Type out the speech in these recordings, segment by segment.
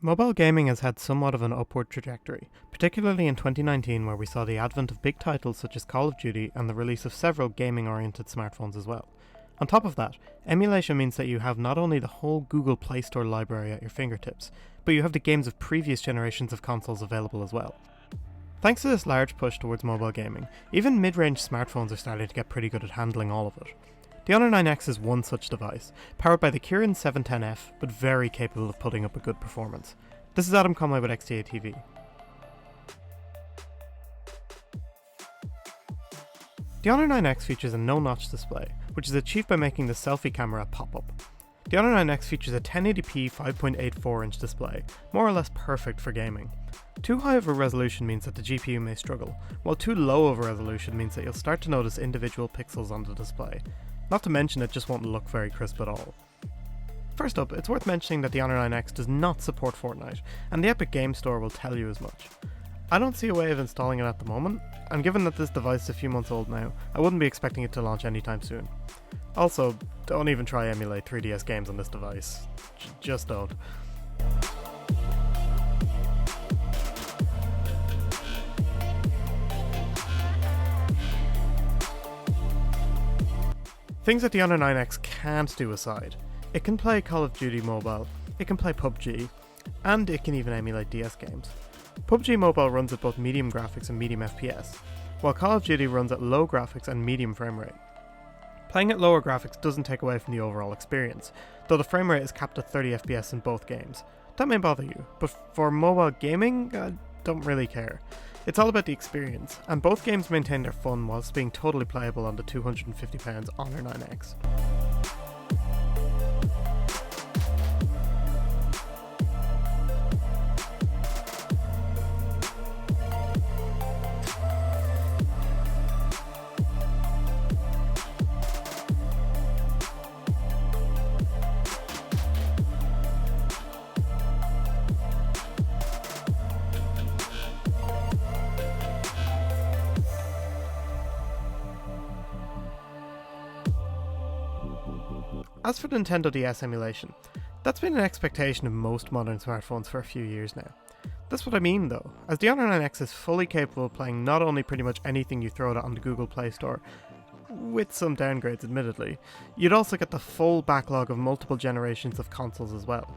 Mobile gaming has had somewhat of an upward trajectory, particularly in 2019 where we saw the advent of big titles such as Call of Duty and the release of several gaming-oriented smartphones as well. On top of that, emulation means that you have not only the whole Google Play Store library at your fingertips, but you have the games of previous generations of consoles available as well. Thanks to this large push towards mobile gaming, even mid-range smartphones are starting to get pretty good at handling all of it. The Honor 9X is one such device, powered by the Kirin 710F, but very capable of putting up a good performance. This is Adam Conway with XDA TV. The Honor 9X features a no-notch display, which is achieved by making the selfie camera pop up. The Honor 9X features a 1080p 5.84-inch display, more or less perfect for gaming. Too high of a resolution means that the GPU may struggle, while too low of a resolution means that you'll start to notice individual pixels on the display. Not to mention it just won't look very crisp at all. First up, it's worth mentioning that the Honor 9X does not support Fortnite, and the Epic Games Store will tell you as much. I don't see a way of installing it at the moment, and given that this device is a few months old now, I wouldn't be expecting it to launch anytime soon. Also, don't even try emulate 3DS games on this device. Just don't. Things that the Honor 9X can't do aside, it can play Call of Duty Mobile, it can play PUBG, and it can even emulate DS games. PUBG Mobile runs at both medium graphics and medium FPS, while Call of Duty runs at low graphics and medium frame rate. Playing at lower graphics doesn't take away from the overall experience, though the frame rate is capped at 30 FPS in both games. That may bother you, but for mobile gaming, I don't really care. It's all about the experience, and both games maintain their fun whilst being totally playable on the £250 Honor 9X. As for Nintendo DS emulation, that's been an expectation of most modern smartphones for a few years now. That's what I mean though, as the Honor 9X is fully capable of playing not only pretty much anything you throw it on the Google Play Store, with some downgrades admittedly, you'd also get the full backlog of multiple generations of consoles as well.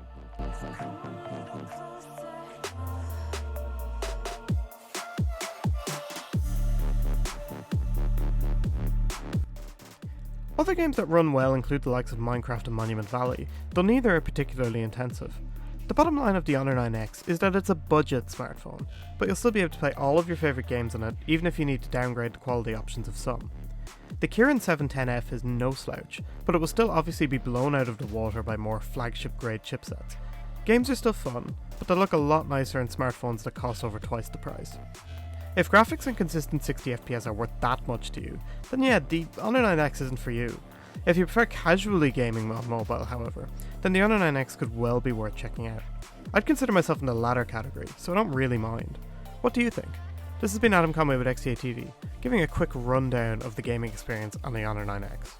Other games that run well include the likes of Minecraft and Monument Valley, though neither are particularly intensive. The bottom line of the Honor 9X is that it's a budget smartphone, but you'll still be able to play all of your favourite games on it, even if you need to downgrade the quality options of some. The Kirin 710F is no slouch, but it will still obviously be blown out of the water by more flagship grade chipsets. Games are still fun, but they look a lot nicer in smartphones that cost over twice the price. If graphics and consistent 60 FPS are worth that much to you, then yeah, the Honor 9X isn't for you. If you prefer casually gaming on mobile, however, then the Honor 9X could well be worth checking out. I'd consider myself in the latter category, so I don't really mind. What do you think? This has been Adam Conway with XDA TV, giving a quick rundown of the gaming experience on the Honor 9X.